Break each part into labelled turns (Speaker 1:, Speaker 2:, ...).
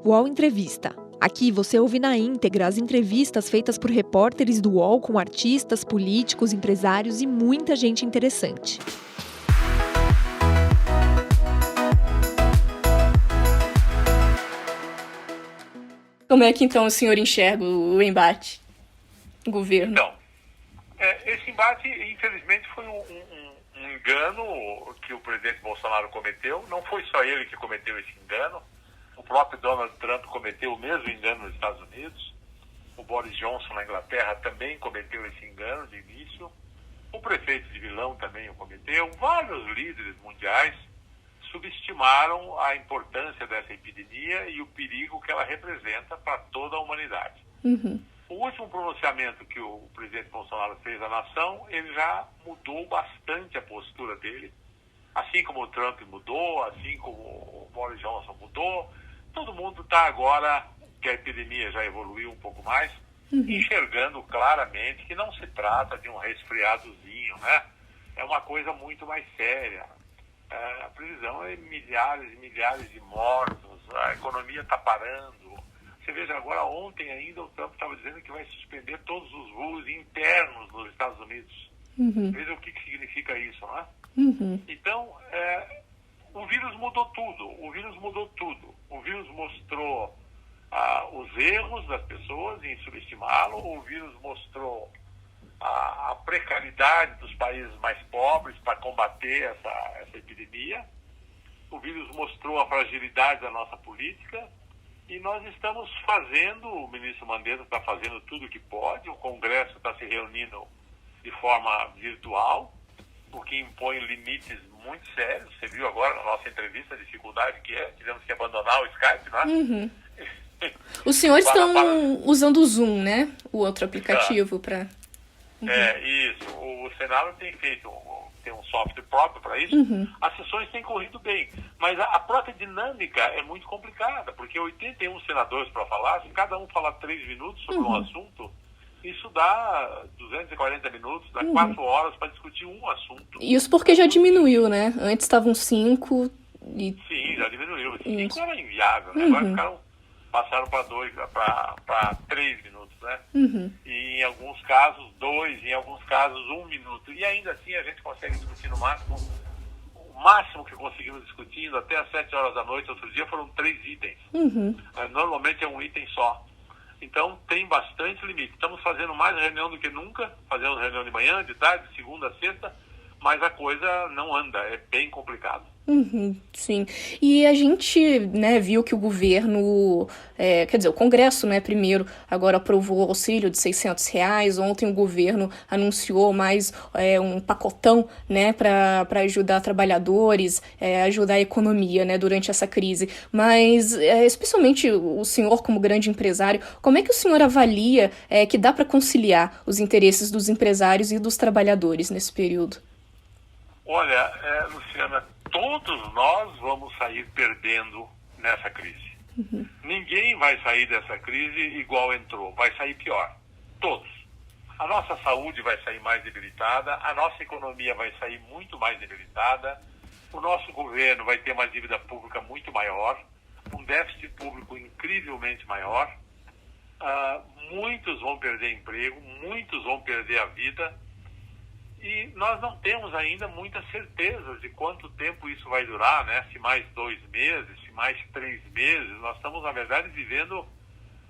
Speaker 1: UOL Entrevista. Aqui você ouve na íntegra as entrevistas feitas por repórteres do UOL com artistas, políticos, empresários e muita gente interessante.
Speaker 2: Como é que então o senhor enxerga o embate do governo?
Speaker 3: Então, esse embate, infelizmente, foi um engano que o presidente Bolsonaro cometeu. Não foi só ele que cometeu esse engano. O próprio Donald Trump cometeu o mesmo engano nos Estados Unidos. O Boris Johnson, na Inglaterra, também cometeu esse engano de início. O prefeito de Milão também o cometeu. Vários líderes mundiais subestimaram a importância dessa epidemia e o perigo que ela representa para toda a humanidade.
Speaker 2: Uhum.
Speaker 3: O último pronunciamento que o presidente Bolsonaro fez à nação, ele já mudou bastante a postura dele, assim como o Trump mudou, assim como o Boris Johnson mudou. Todo mundo está agora, que a epidemia já evoluiu um pouco mais, enxergando claramente que não se trata de um resfriadozinho, né? É uma coisa muito mais séria. A previsão é milhares e milhares de mortos, a economia está parando. Você veja, agora ontem ainda o Trump estava dizendo que vai suspender todos os voos internos nos Estados Unidos. Veja o que significa isso, não é? Então, o vírus mudou tudo. O vírus mostrou os erros das pessoas em subestimá-lo. O vírus mostrou a precariedade dos países mais pobres para combater essa epidemia. O vírus mostrou a fragilidade da nossa política. E nós estamos fazendo, o ministro Mandetta está fazendo tudo o que pode, o Congresso está se reunindo de forma virtual, o que impõe limites muito sérios. Você viu agora na nossa entrevista a dificuldade que tivemos que abandonar o Skype, né?
Speaker 2: Os senhores estão usando o Zoom, né? O outro aplicativo para...
Speaker 3: Isso. O Senado tem um software próprio para isso. As sessões têm corrido bem. Mas a própria dinâmica é muito complicada, porque 81 senadores para falar, se cada um falar 3 minutos sobre um assunto, isso dá 240 minutos, dá 4 horas para discutir um assunto.
Speaker 2: Isso porque já diminuiu, né? Antes estavam 5 e...
Speaker 3: Sim, já diminuiu. 5 era inviável, né? Agora passaram para 3 minutos, né? E em alguns casos 2, em alguns casos 1 minuto. E ainda assim a gente consegue discutir no máximo. O máximo que conseguimos discutindo até às 7 horas da noite, outro dia, foram 3 itens. Normalmente é um item só. Então tem bastante limite. Estamos fazendo mais reunião do que nunca. Fazemos reunião de manhã, de tarde, de segunda a sexta. Mas a coisa não anda, é bem complicado.
Speaker 2: Sim. E a gente, né, viu que o governo, o Congresso, né, primeiro, agora aprovou o auxílio de R$600. Ontem o governo anunciou mais um pacotão, né, para ajudar trabalhadores, ajudar a economia, né, durante essa crise. Mas, especialmente o senhor como grande empresário, como é que o senhor avalia que dá para conciliar os interesses dos empresários e dos trabalhadores nesse período?
Speaker 3: Olha, Luciana, todos nós vamos sair perdendo nessa crise. Ninguém vai sair dessa crise igual entrou, vai sair pior. Todos. A nossa saúde vai sair mais debilitada, a nossa economia vai sair muito mais debilitada, o nosso governo vai ter uma dívida pública muito maior, um déficit público incrivelmente maior, muitos vão perder emprego, muitos vão perder a vida. E nós não temos ainda muita certeza de quanto tempo isso vai durar, né? Se mais 2 meses, se mais 3 meses. Nós estamos, na verdade, vivendo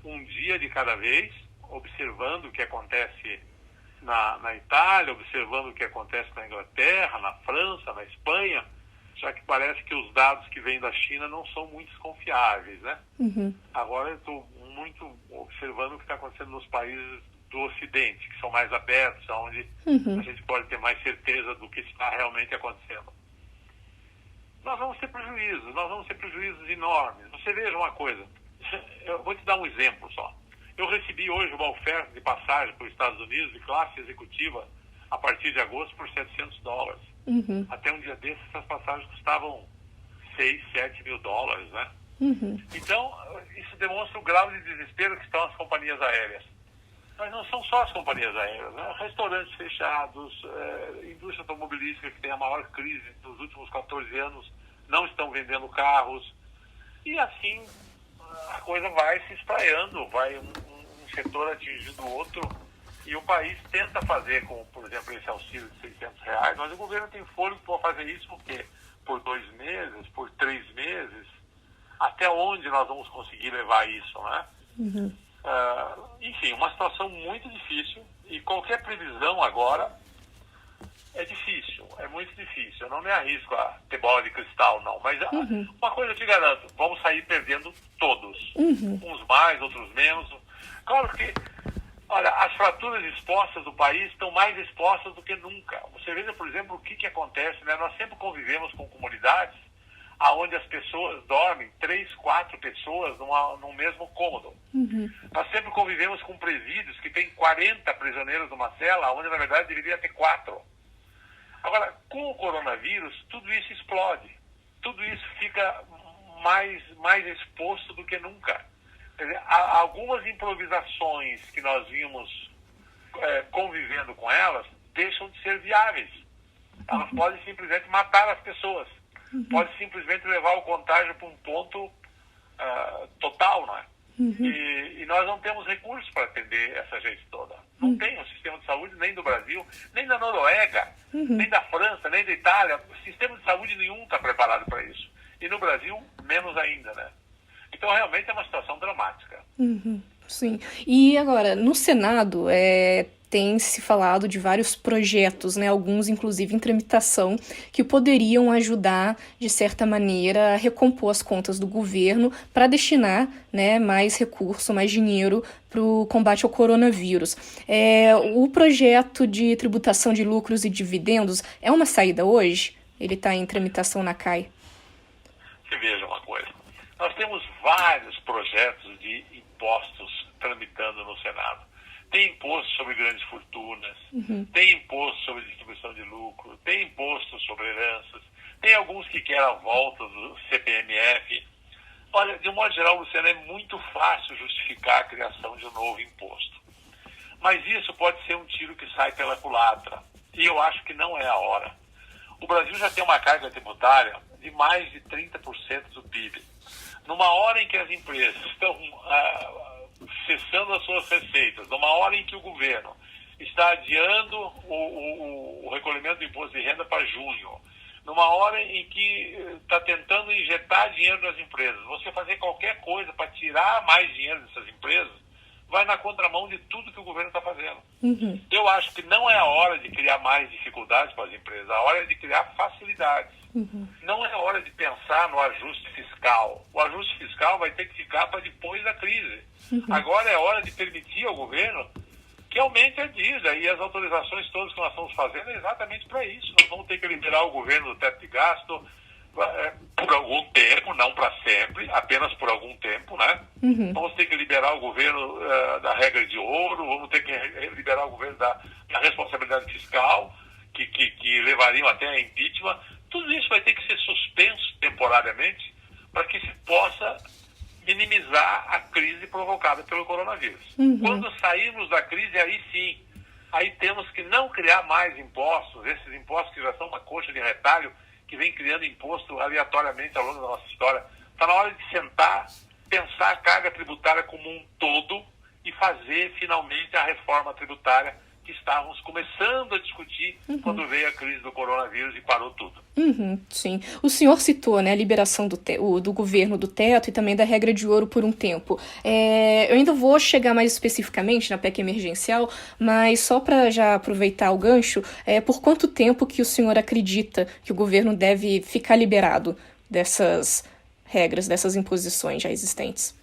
Speaker 3: um dia de cada vez, observando o que acontece na Itália, observando o que acontece na Inglaterra, na França, na Espanha, já que parece que os dados que vêm da China não são muito confiáveis, né? Agora eu estou muito observando o que está acontecendo nos países do Ocidente, que são mais abertos, onde a gente pode ter mais certeza do que está realmente acontecendo. Nós vamos ter prejuízos enormes. Você veja uma coisa, eu vou te dar um exemplo só. Eu recebi hoje uma oferta de passagem para os Estados Unidos de classe executiva a partir de agosto por $700. Até um dia desses, essas passagens custavam $6, $7 mil, né? Então, isso demonstra o grau de desespero que estão as companhias aéreas. Mas não são só as companhias aéreas, né? Restaurantes fechados, indústria automobilística que tem a maior crise dos últimos 14 anos, não estão vendendo carros. E assim a coisa vai se espraiando, vai um setor atingindo o outro, e o país tenta fazer, com, por exemplo, esse auxílio de R$600, mas o governo tem fôlego para fazer isso por 2 meses, por 3 meses. Até onde nós vamos conseguir levar isso, né? Enfim, uma situação muito difícil, e qualquer previsão agora é difícil, é muito difícil. Eu não me arrisco a ter bola de cristal, não. Mas uma coisa eu te garanto, vamos sair perdendo todos. Uns mais, outros menos. Claro que, olha, as fraturas expostas do país estão mais expostas do que nunca. Você veja, por exemplo, o que acontece, né? Nós sempre convivemos com comunidades onde as pessoas dormem, 3, 4 pessoas num mesmo cômodo. Nós sempre convivemos com presídios que tem 40 prisioneiros numa cela, onde na verdade deveria ter 4. Agora, com o coronavírus, tudo isso explode. Tudo isso fica mais exposto do que nunca. Quer dizer, algumas improvisações que nós vimos convivendo com elas deixam de ser viáveis. Elas podem simplesmente matar as pessoas. Pode simplesmente levar o contágio para um ponto total, não é? E nós não temos recursos para atender essa gente toda. Não tem um sistema de saúde nem do Brasil, nem da Noruega, nem da França, nem da Itália. O sistema de saúde nenhum está preparado para isso. E no Brasil, menos ainda, né? Então, realmente é uma situação dramática.
Speaker 2: Sim. E agora, no Senado, tem se falado de vários projetos, né, alguns inclusive em tramitação, que poderiam ajudar, de certa maneira, a recompor as contas do governo para destinar, né, mais recurso, mais dinheiro para o combate ao coronavírus. O projeto de tributação de lucros e dividendos é uma saída hoje? Ele está em tramitação na CAI?
Speaker 3: Você veja uma coisa. Nós temos vários projetos de impostos tramitando no Senado. Tem imposto sobre grandes fortunas, tem imposto sobre distribuição de lucro, tem imposto sobre heranças, tem alguns que querem a volta do CPMF. Olha, de um modo geral, Luciano, é muito fácil justificar a criação de um novo imposto. Mas isso pode ser um tiro que sai pela culatra. E eu acho que não é a hora. O Brasil já tem uma carga tributária de mais de 30% do PIB. Numa hora em que as empresas estão cessando as suas receitas, numa hora em que o governo está adiando o recolhimento do imposto de renda para junho, numa hora em que está tentando injetar dinheiro nas empresas, você fazer qualquer coisa para tirar mais dinheiro dessas empresas, vai na contramão de tudo que o governo está fazendo. Eu acho que não é a hora de criar mais dificuldades para as empresas, a hora é de criar facilidades. Não é hora de pensar no ajuste fiscal. O ajuste fiscal vai ter que ficar para depois da crise. Agora é hora de permitir ao governo que aumente a dívida, e as autorizações todas que nós estamos fazendo é exatamente para isso. Nós vamos ter que liberar o governo do teto de gasto por algum tempo, não para sempre, apenas por algum tempo, né? Vamos ter que liberar o governo da regra de ouro, vamos ter que liberar o governo da responsabilidade fiscal, que levariam até a impeachment. Tudo isso vai ter que ser suspenso temporariamente para que se possa minimizar a crise provocada pelo coronavírus. Quando sairmos da crise, aí sim, aí temos que não criar mais impostos, esses impostos que já são uma coxa de retalho, que vem criando imposto aleatoriamente ao longo da nossa história. Está na hora de sentar, pensar a carga tributária como um todo e fazer finalmente a reforma tributária que estávamos começando a discutir quando veio a crise do coronavírus e parou tudo.
Speaker 2: Sim. O senhor citou, né, a liberação do governo do teto e também da regra de ouro por um tempo. Eu ainda vou chegar mais especificamente na PEC emergencial, mas só para já aproveitar o gancho, por quanto tempo que o senhor acredita que o governo deve ficar liberado dessas regras, dessas imposições já existentes?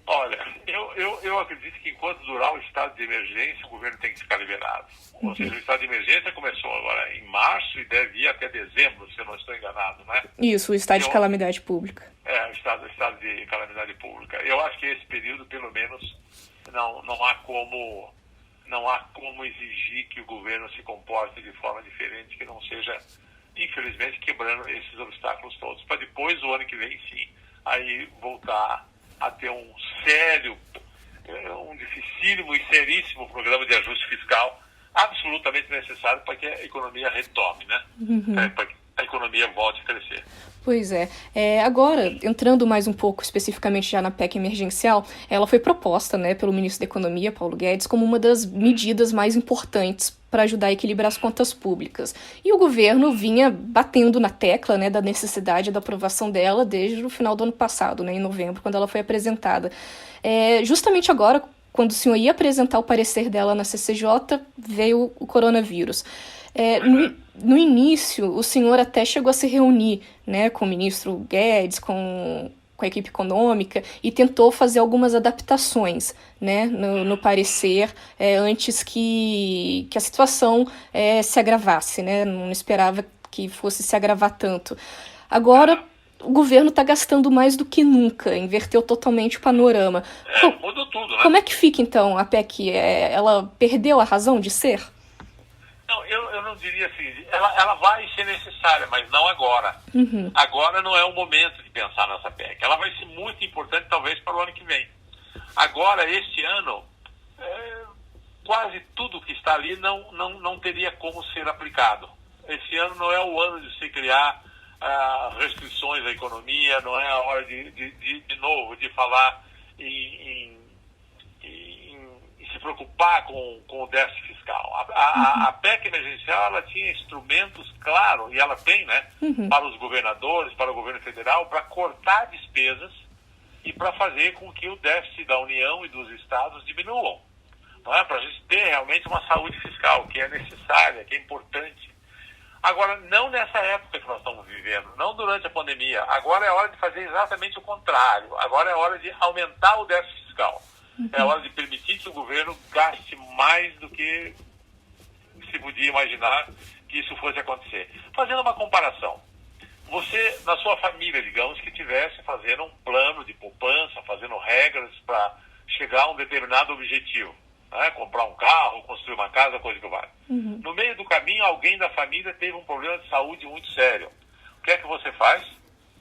Speaker 3: Olha, eu acredito que enquanto durar o estado de emergência, o governo tem que ficar liberado. Ou seja, o estado de emergência começou agora em março e deve ir até dezembro, se eu não estou enganado, né?
Speaker 2: Isso, o estado de calamidade pública.
Speaker 3: O estado de calamidade pública. Eu acho que esse período, pelo menos, não há como exigir que o governo se comporte de forma diferente, que não seja, infelizmente, quebrando esses obstáculos todos, para depois, o ano que vem, sim, aí voltar a ter um dificílimo e seríssimo programa de ajuste fiscal absolutamente necessário para que a economia retome, né? Para que a economia volte a crescer.
Speaker 2: Pois é. Agora, entrando mais um pouco especificamente já na PEC emergencial, ela foi proposta, né, pelo ministro da Economia, Paulo Guedes, como uma das medidas mais importantes para ajudar a equilibrar as contas públicas. E o governo vinha batendo na tecla, né, da necessidade da aprovação dela desde o final do ano passado, né, em novembro, quando ela foi apresentada. Justamente agora, quando o senhor ia apresentar o parecer dela na CCJ, veio o coronavírus. No início, o senhor até chegou a se reunir, né, com o ministro Guedes, com a equipe econômica, e tentou fazer algumas adaptações, né, no parecer, antes que a situação se agravasse, né, não esperava que fosse se agravar tanto. Agora, o governo está gastando mais do que nunca, inverteu totalmente o panorama.
Speaker 3: Mudou tudo, né?
Speaker 2: Como é que fica, então, a PEC? Ela perdeu a razão de ser?
Speaker 3: Não, eu não diria assim, ela vai ser necessária, mas não agora.
Speaker 2: Uhum.
Speaker 3: Agora não é o momento de pensar nessa PEC. Ela vai ser muito importante, talvez, para o ano que vem. Agora, este ano, quase tudo que está ali não teria como ser aplicado. Esse ano não é o ano de se criar restrições à economia, não é a hora de novo, de falar em se preocupar com o déficit fiscal. A PEC emergencial, ela tinha instrumentos, claro, e ela tem, né, para os governadores, para o governo federal, para cortar despesas e para fazer com que o déficit da União e dos estados diminuam. Não é? Para a gente ter realmente uma saúde fiscal, que é necessária, que é importante. Agora, não nessa época que nós estamos vivendo, não durante a pandemia. Agora é hora de fazer exatamente o contrário. Agora é hora de aumentar o déficit fiscal. É hora de permitir que o governo gaste mais do que se podia imaginar que isso fosse acontecer. Fazendo uma comparação, você, na sua família, digamos, que estivesse fazendo um plano de poupança, fazendo regras para chegar a um determinado objetivo, né? Comprar um carro, construir uma casa, coisa que vale. No meio do caminho, alguém da família teve um problema de saúde muito sério. O que é que você faz?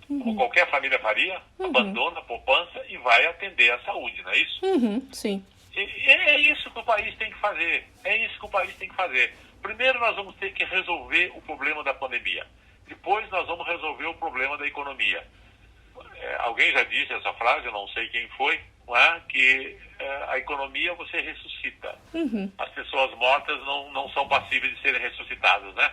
Speaker 3: Como qualquer família faria, abandona a poupança e vai atender a saúde, não é isso?
Speaker 2: Sim.
Speaker 3: E é isso que o país tem que fazer. É isso que o país tem que fazer. Primeiro nós vamos ter que resolver o problema da pandemia. Depois nós vamos resolver o problema da economia. Alguém já disse essa frase, eu não sei quem foi, não é? Que a economia você ressuscita. As pessoas mortas não são passíveis de serem ressuscitadas, né?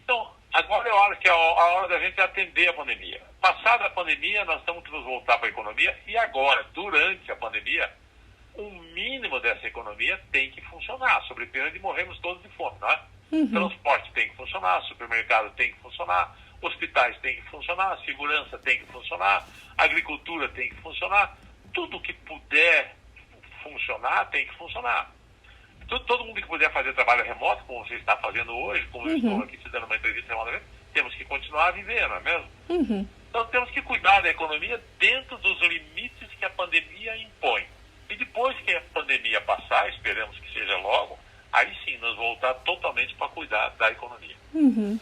Speaker 3: Então, agora é a hora da gente atender a pandemia. Passada a pandemia, nós temos que nos voltar para a economia. E agora, durante a pandemia, o mínimo dessa economia tem que funcionar, sob pena de morrermos todos de fome, não é? Transporte tem que funcionar, supermercado tem que funcionar, hospitais tem que funcionar, segurança tem que funcionar, agricultura tem que funcionar. Tudo que puder funcionar tem que funcionar. Todo mundo que puder fazer trabalho remoto, como você está fazendo hoje, como eu estou aqui te dando uma entrevista remotamente, temos que continuar a viver, não é mesmo? Então temos que cuidar da economia dentro dos limites que a pandemia impõe. E depois que a pandemia passar, esperamos que seja logo, aí sim nós voltar totalmente para cuidar da economia.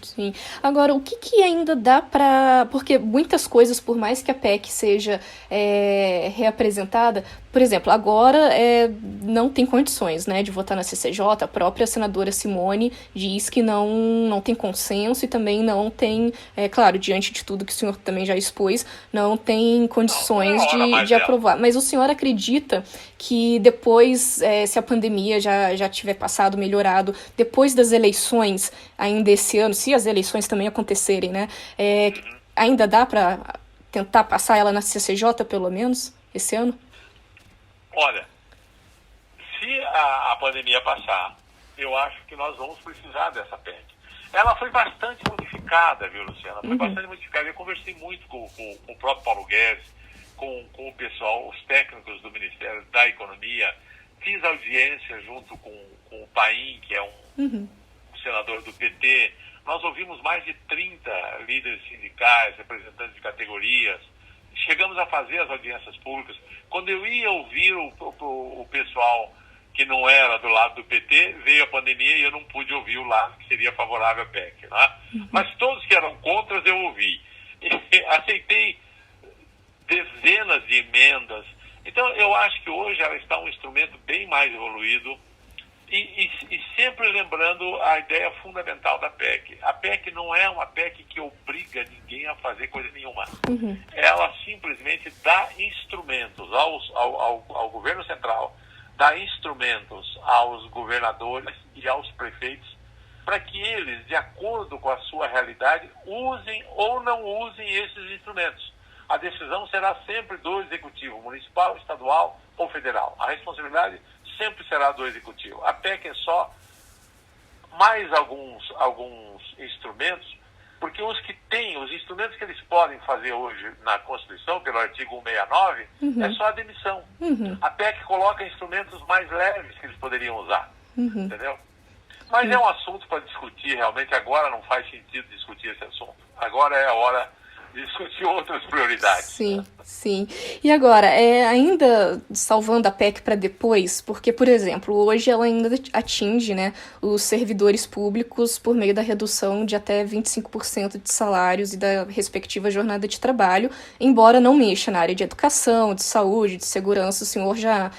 Speaker 2: Sim. Agora, o que ainda dá para... Porque muitas coisas, por mais que a PEC seja reapresentada, por exemplo, agora não tem condições, né, de votar na CCJ. A própria senadora Simone diz que não tem consenso e também não tem, claro, diante de tudo que o senhor também já expôs, não tem condições de aprovar. Mas o senhor acredita que depois, se a pandemia já tiver passado, melhorado, depois das eleições, ainda esse ano, se as eleições também acontecerem, né, ainda dá para tentar passar ela na CCJ, pelo menos, esse ano?
Speaker 3: Olha, se a pandemia passar, eu acho que nós vamos precisar dessa PEC. Ela foi bastante modificada, viu, Luciana? Foi bastante modificada. Eu conversei muito com o próprio Paulo Guedes, com o pessoal, os técnicos do Ministério da Economia. Fiz audiência junto com o Paim, que é um senador do PT. Nós ouvimos mais de 30 líderes sindicais, representantes de categorias. Chegamos a fazer as audiências públicas. Quando eu ia ouvir o pessoal que não era do lado do PT, veio a pandemia e eu não pude ouvir o lado que seria favorável à PEC. Né? Mas todos que eram contras eu ouvi. Aceitei dezenas de emendas. Então eu acho que hoje ela está um instrumento bem mais evoluído E sempre lembrando a ideia fundamental da PEC. A PEC não é uma PEC que obriga ninguém a fazer coisa nenhuma. Ela simplesmente dá instrumentos ao governo central, dá instrumentos aos governadores e aos prefeitos para que eles, de acordo com a sua realidade, usem ou não usem esses instrumentos. A decisão será sempre do executivo municipal, estadual ou federal. A responsabilidade sempre será do executivo. A PEC é só mais alguns instrumentos, porque os instrumentos que eles podem fazer hoje na Constituição, pelo artigo 169, é só a demissão. A PEC coloca instrumentos mais leves que eles poderiam usar, entendeu? Mas é um assunto para discutir, realmente. Agora não faz sentido discutir esse assunto. Agora é a hora de discutir outras prioridades.
Speaker 2: Sim, sim. E agora, ainda salvando a PEC para depois, porque, por exemplo, hoje ela ainda atinge, né, os servidores públicos por meio da redução de até 25% de salários e da respectiva jornada de trabalho, embora não mexa na área de educação, de saúde, de segurança. O senhor já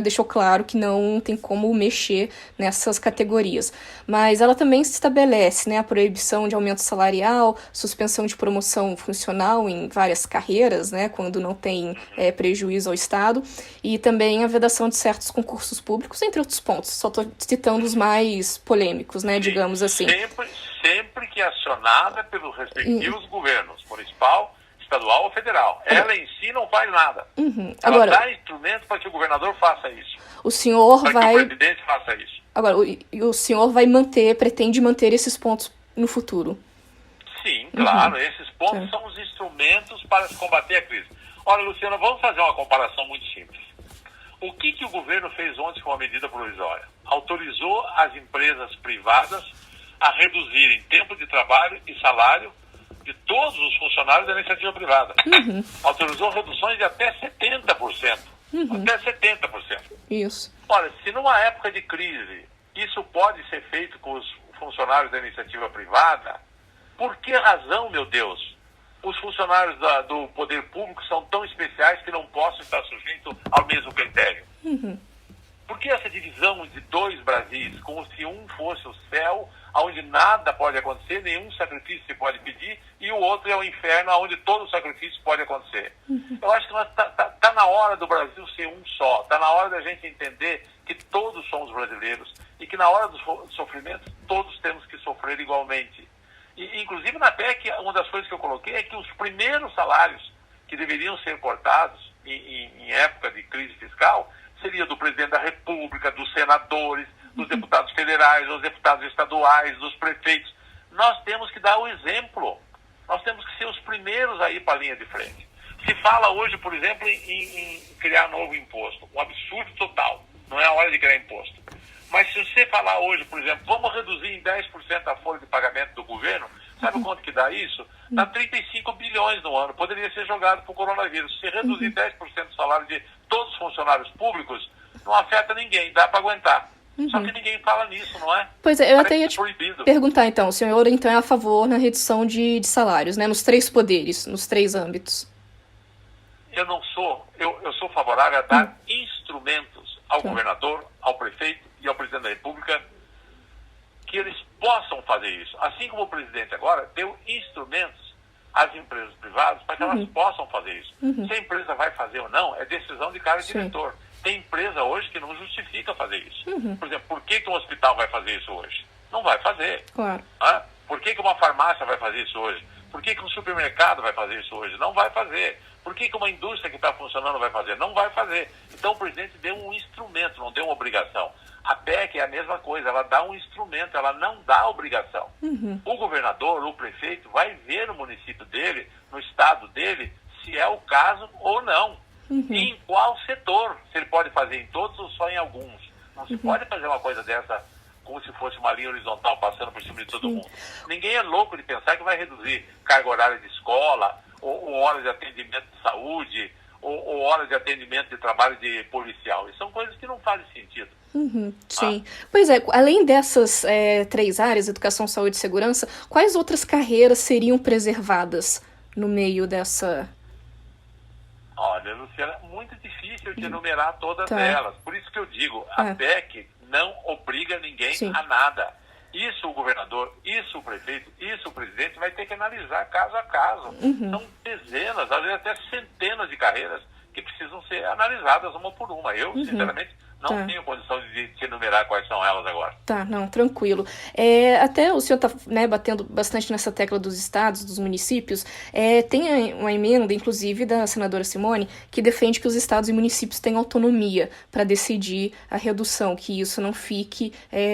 Speaker 2: deixou claro que não tem como mexer nessas categorias. Mas ela também se estabelece, né, a proibição de aumento salarial, suspensão de promoção funcional em várias carreiras, né, quando não tem prejuízo ao Estado, e também a vedação de certos concursos públicos, entre outros pontos. Só estou citando os mais polêmicos, né, digamos assim.
Speaker 3: Sempre que acionada pelos respectivos governos, municipal, estadual ou federal. Ela em si não faz nada. Ela dá instrumento para que o governador faça isso.
Speaker 2: O senhor
Speaker 3: para que o presidente faça isso.
Speaker 2: Agora, o senhor pretende manter esses pontos no futuro?
Speaker 3: Sim, claro. Esses pontos são os instrumentos para se combater a crise. Olha, Luciana, vamos fazer uma comparação muito simples. O que o governo fez ontem com a medida provisória? Autorizou as empresas privadas a reduzirem tempo de trabalho e salário de todos os funcionários da iniciativa privada. Autorizou reduções de até 70%. Até 70%.
Speaker 2: Isso.
Speaker 3: Olha, se numa época de crise isso pode ser feito com os funcionários da iniciativa privada, por que razão, meu Deus, os funcionários do poder público são tão especiais que não possam estar sujeitos ao mesmo critério? Por que essa divisão de dois Brasis, como se um fosse o céu, onde nada pode acontecer, nenhum sacrifício se pode pedir, e o outro é o inferno, onde todo sacrifício pode acontecer? Eu acho que tá na hora do Brasil ser um só, tá na hora da gente entender que todos somos brasileiros e que na hora do sofrimento todos temos que sofrer igualmente. E, inclusive na PEC, uma das coisas que eu coloquei é que os primeiros salários que deveriam ser cortados em época de crise fiscal seria do presidente da República, dos senadores, dos deputados federais, dos deputados estaduais, dos prefeitos. Nós temos que dar o exemplo. Nós temos que ser os primeiros a ir para a linha de frente. Se fala hoje, por exemplo, em criar novo imposto. Um absurdo total. Não é a hora de criar imposto. Mas se você falar hoje, por exemplo, vamos reduzir em 10% a folha de pagamento do governo, sabe quanto que dá isso? Dá 35 bilhões no ano. Poderia ser jogado para o coronavírus. Se reduzir 10% do salário de todos os funcionários públicos, não afeta ninguém, dá para aguentar. Só que ninguém fala nisso, não é?
Speaker 2: Pois é, eu até ia te perguntar então, o senhor então é a favor na redução de salários, né, nos 3 poderes, nos 3 âmbitos?
Speaker 3: Eu não sou, eu sou favorável a dar instrumentos ao governador, ao prefeito e ao presidente da República que eles possam fazer isso. Assim como o presidente agora deu instrumentos às empresas privadas para que elas possam fazer isso. Se a empresa vai fazer ou não, é decisão de cada diretor. Tem empresa hoje que não justifica fazer isso. Por exemplo, por que um hospital vai fazer isso hoje? Não vai fazer.
Speaker 2: Claro.
Speaker 3: Por que uma farmácia vai fazer isso hoje? Por que um supermercado vai fazer isso hoje? Não vai fazer. Por que uma indústria que está funcionando vai fazer? Não vai fazer. Então o presidente deu um instrumento, não deu uma obrigação. A PEC é a mesma coisa, ela dá um instrumento, ela não dá obrigação. O governador, o prefeito, vai ver no município dele, no estado dele, se é o caso ou não. E em qual setor, se ele pode fazer em todos ou só em alguns. Não se pode fazer uma coisa dessa como se fosse uma linha horizontal passando por cima de todo mundo. Ninguém é louco de pensar que vai reduzir carga horária de escola, ou horas de atendimento de saúde, ou horas de atendimento de trabalho de policial. Isso são coisas que não fazem sentido.
Speaker 2: Sim. Pois é, além dessas 3 áreas, educação, saúde e segurança, quais outras carreiras seriam preservadas no meio dessa...
Speaker 3: Olha, Luciana, muito difícil de enumerar todas elas. Por isso que eu digo, a PEC não obriga ninguém
Speaker 2: Sim.
Speaker 3: a nada. Isso o governador, isso o prefeito, isso o presidente vai ter que analisar caso a caso. São dezenas, às vezes até centenas de carreiras que precisam ser analisadas uma por uma. Eu, sinceramente, não tenho condição de te enumerar quais são elas agora.
Speaker 2: Tá, não, tranquilo. Até o senhor está, né, batendo bastante nessa tecla dos estados, dos municípios. Tem uma emenda, inclusive, da senadora Simone, que defende que os estados e municípios tenham autonomia para decidir a redução, que isso não fique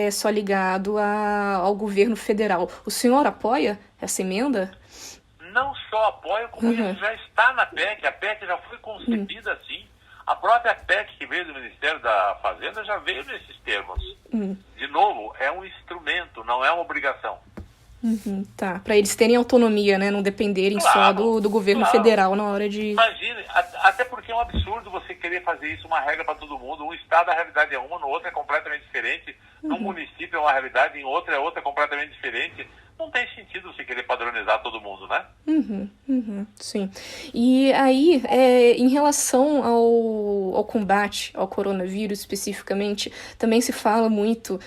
Speaker 2: só ligado ao governo federal. O senhor apoia essa emenda?
Speaker 3: Não só apoio, como isso já está na PEC. A PEC já foi concebida assim. A própria PEC que veio do Ministério da Fazenda já veio nesses termos. De novo, é um instrumento, não é uma obrigação.
Speaker 2: Tá, para eles terem autonomia, né? Não dependerem só do governo federal na hora de...
Speaker 3: Imagine, até porque é um absurdo você querer fazer isso uma regra para todo mundo. Um estado a realidade é uma, no outro é completamente diferente. Num município é uma realidade, em outro é outra completamente diferente. Não tem sentido você querer padronizar todo mundo, né?
Speaker 2: Sim. E aí, em relação ao combate ao coronavírus especificamente, também se fala muito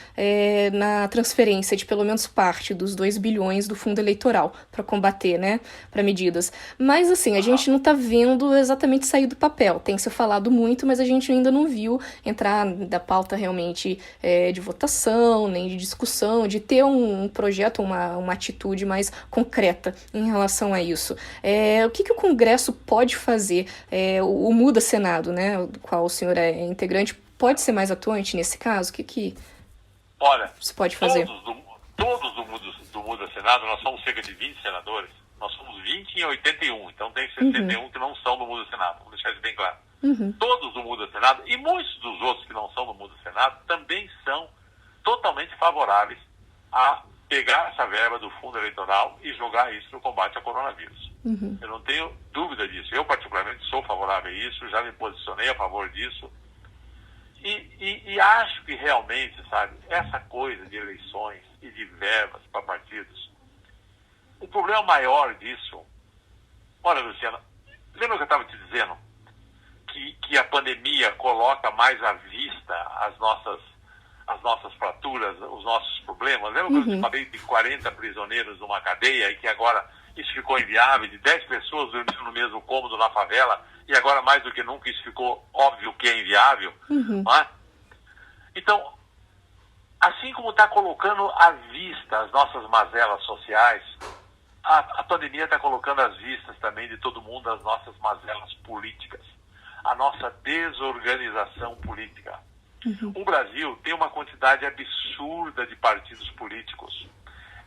Speaker 2: na transferência de pelo menos parte dos 2 bilhões do fundo eleitoral para combater, né, para medidas. Mas, assim, a gente não está vendo exatamente sair do papel. Tem se falado muito, mas a gente ainda não viu entrar da pauta realmente de votação, nem de discussão, de ter um projeto, uma atitude mais concreta em relação a isso. O que o Congresso pode fazer? O Muda Senado, né, do qual o senhor é integrante, pode ser mais atuante nesse caso? O que
Speaker 3: Olha,
Speaker 2: se pode fazer?
Speaker 3: Todos do Muda Senado, nós somos cerca de 20 senadores, nós somos 20 em 81, então tem 61 que não são do Muda Senado, vou deixar isso bem claro. Todos do Muda Senado, e muitos dos outros que não são do Muda Senado, também são totalmente favoráveis a pegar essa verba do fundo eleitoral e jogar isso no combate ao coronavírus. Eu não tenho dúvida disso. Eu, particularmente, sou favorável a isso, já me posicionei a favor disso. E acho que realmente, sabe, essa coisa de eleições e de verbas para partidos, o problema maior disso... Olha, Luciana, lembra que eu estava te dizendo que a pandemia coloca mais à vista as nossas fraturas, os nossos problemas? Lembra que eu te falei de 40 prisioneiros numa cadeia e que agora isso ficou inviável, de 10 pessoas dormindo no mesmo cômodo na favela, e agora mais do que nunca isso ficou óbvio que é inviável? Não é? Então, assim como está colocando à vista as nossas mazelas sociais, a pandemia está colocando às vistas também de todo mundo as nossas mazelas políticas, a nossa desorganização política. O Brasil tem uma quantidade absurda de partidos políticos.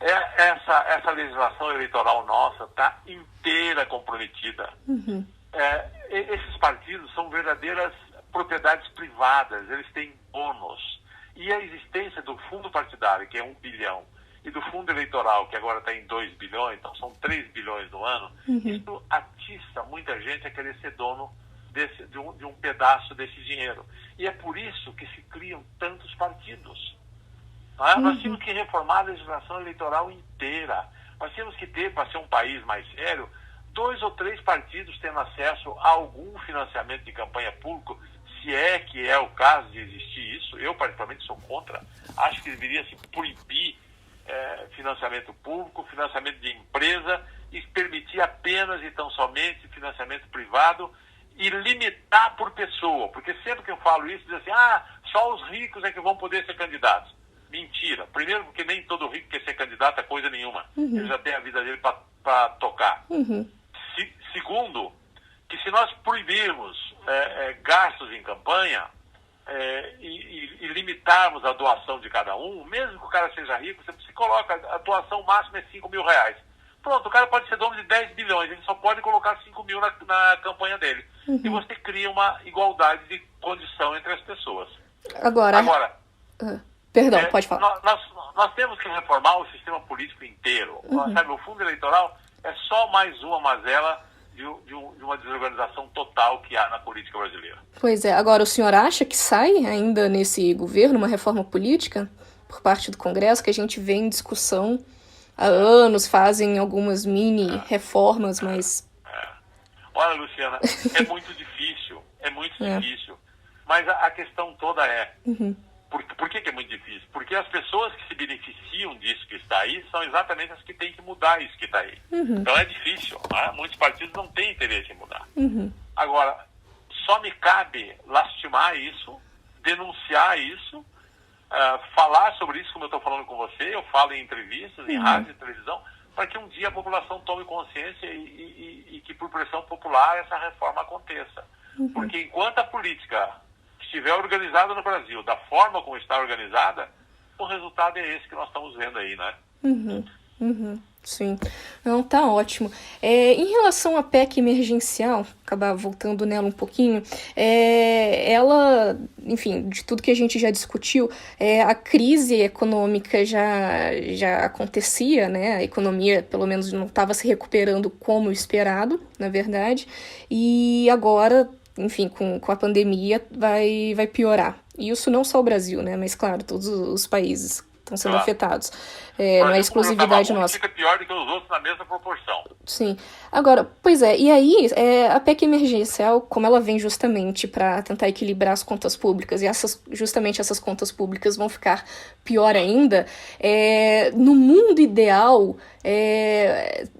Speaker 3: Essa legislação eleitoral nossa está inteira comprometida. Esses partidos são verdadeiras propriedades privadas, eles têm bônus. E a existência do fundo partidário, que é 1 bilhão, e do fundo eleitoral, que agora está em 2 bilhões, então são 3 bilhões no ano, isso atiça muita gente a querer ser dono de um pedaço desse dinheiro. E é por isso que se criam tantos partidos. Nós tínhamos que reformar a legislação eleitoral inteira. Nós tínhamos que ter, para ser um país mais sério, 2 ou 3 partidos tendo acesso a algum financiamento de campanha público, se é que é o caso de existir isso. Eu, particularmente, sou contra. Acho que deveria se proibir financiamento público, financiamento de empresa, e permitir apenas e tão somente financiamento privado e limitar por pessoa. Porque sempre que eu falo isso, diz assim, só os ricos é que vão poder ser candidatos. Mentira. Primeiro, porque nem todo rico quer ser candidato a coisa nenhuma. Ele já tem a vida dele para tocar. Segundo, que se nós proibirmos gastos em campanha e limitarmos a doação de cada um, mesmo que o cara seja rico, você coloca a doação máxima é 5 mil reais. Pronto, o cara pode ser dono de 10 bilhões, ele só pode colocar 5 mil na campanha dele. E você cria uma igualdade de condição entre as pessoas.
Speaker 2: Agora perdão, pode falar.
Speaker 3: Nós temos que reformar o sistema político inteiro. Sabe, o fundo eleitoral é só mais uma mazela de uma desorganização total que há na política brasileira.
Speaker 2: Pois é. Agora, o senhor acha que sai ainda nesse governo uma reforma política por parte do Congresso, que a gente vê em discussão há anos, fazem algumas mini reformas, mas...
Speaker 3: Olha, Luciana, é muito difícil, difícil. Mas a questão toda Por que é muito difícil? Porque as pessoas que se beneficiam disso que está aí são exatamente as que têm que mudar isso que está aí. Então é difícil, né? Muitos partidos não têm interesse em mudar. Agora, só me cabe lastimar isso, denunciar isso, falar sobre isso como eu estou falando com você, eu falo em entrevistas, em rádio e televisão, para que um dia a população tome consciência e que por pressão popular essa reforma aconteça. Porque enquanto a política estiver organizada no Brasil, da forma como está organizada, o resultado é esse que nós estamos vendo aí, né?
Speaker 2: Sim, não, tá ótimo. Em relação à PEC emergencial, acabar voltando nela um pouquinho, ela, enfim, de tudo que a gente já discutiu, a crise econômica já acontecia, né? A economia, pelo menos, não estava se recuperando como esperado, na verdade, e agora, enfim, com a pandemia vai piorar. E isso não só o Brasil, né? Mas, claro, todos os países estão sendo afetados. Não é exclusividade nossa.
Speaker 3: Fica pior do que os outros na mesma proporção.
Speaker 2: Sim. Agora, pois e aí a PEC emergencial, como ela vem justamente para tentar equilibrar as contas públicas, e justamente essas contas públicas vão ficar pior ainda, no mundo ideal,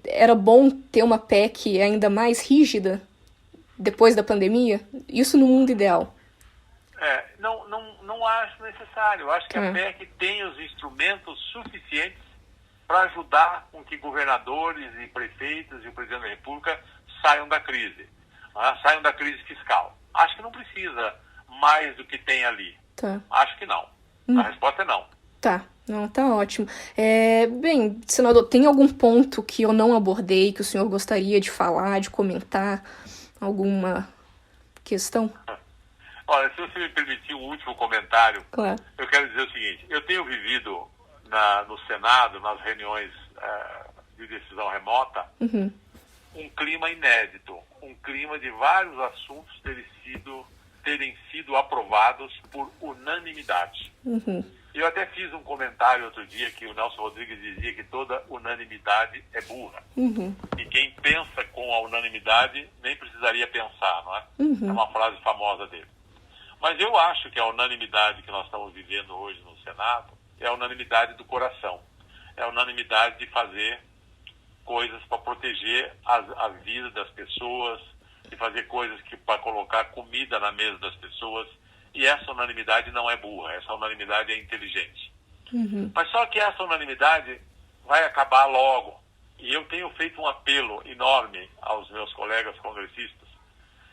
Speaker 2: era bom ter uma PEC ainda mais rígida depois da pandemia? Isso no mundo ideal.
Speaker 3: Não acho necessário. Eu acho que a PEC tem os instrumentos suficientes para ajudar com que governadores e prefeitos e o presidente da República saiam da crise. Saiam da crise fiscal. Acho que não precisa mais do que tem ali. Acho que não. A resposta é não.
Speaker 2: Não, tá ótimo. Bem, senador, tem algum ponto que eu não abordei, que o senhor gostaria de falar, de comentar? Alguma questão?
Speaker 3: Olha, se você me permitir um último comentário,
Speaker 2: claro.
Speaker 3: Eu quero dizer o seguinte: eu tenho vivido no Senado, nas reuniões de decisão remota, um clima inédito, um clima de vários assuntos terem sido aprovados por unanimidade. Eu até fiz um comentário outro dia que o Nelson Rodrigues dizia que toda unanimidade é burra. E quem pensa com a unanimidade nem precisaria pensar, não é? É uma frase famosa dele. Mas eu acho que a unanimidade que nós estamos vivendo hoje no Senado é a unanimidade do coração. É a unanimidade de fazer coisas para proteger a vida das pessoas, de fazer coisas para colocar comida na mesa das pessoas. E essa unanimidade não é burra, essa unanimidade é inteligente. Mas só que essa unanimidade vai acabar logo. E eu tenho feito um apelo enorme aos meus colegas congressistas,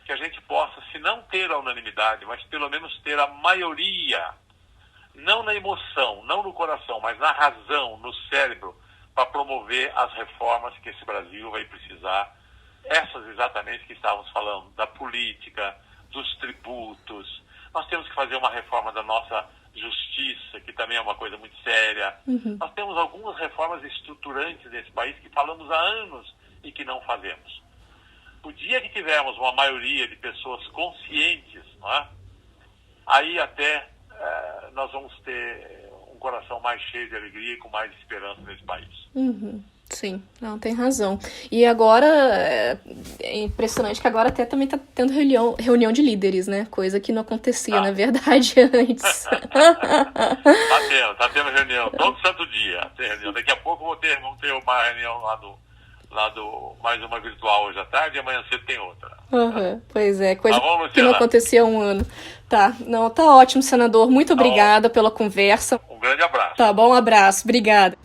Speaker 3: que a gente possa, se não ter a unanimidade, mas pelo menos ter a maioria, não na emoção, não no coração, mas na razão, no cérebro, para promover as reformas que esse Brasil vai precisar. Essas exatamente que estávamos falando, da política, dos tributos. Nós temos que fazer uma reforma da nossa justiça, que também é uma coisa muito séria. Nós temos algumas reformas estruturantes nesse país que falamos há anos e que não fazemos. O dia que tivermos uma maioria de pessoas conscientes, não é? Aí até nós vamos ter um coração mais cheio de alegria e com mais esperança nesse país.
Speaker 2: Sim, não, tem razão. E agora, é impressionante que agora até também está tendo reunião de líderes, né? Coisa que não acontecia, na verdade, antes.
Speaker 3: Tá tendo reunião, todo santo dia tem reunião. Daqui a pouco vamos ter uma reunião mais uma virtual hoje à tarde e amanhã cedo tem outra.
Speaker 2: Pois é, coisa que não acontecia há um ano. Tá ótimo, senador. Muito obrigada pela conversa.
Speaker 3: Um grande abraço.
Speaker 2: Tá bom, um abraço. Obrigada.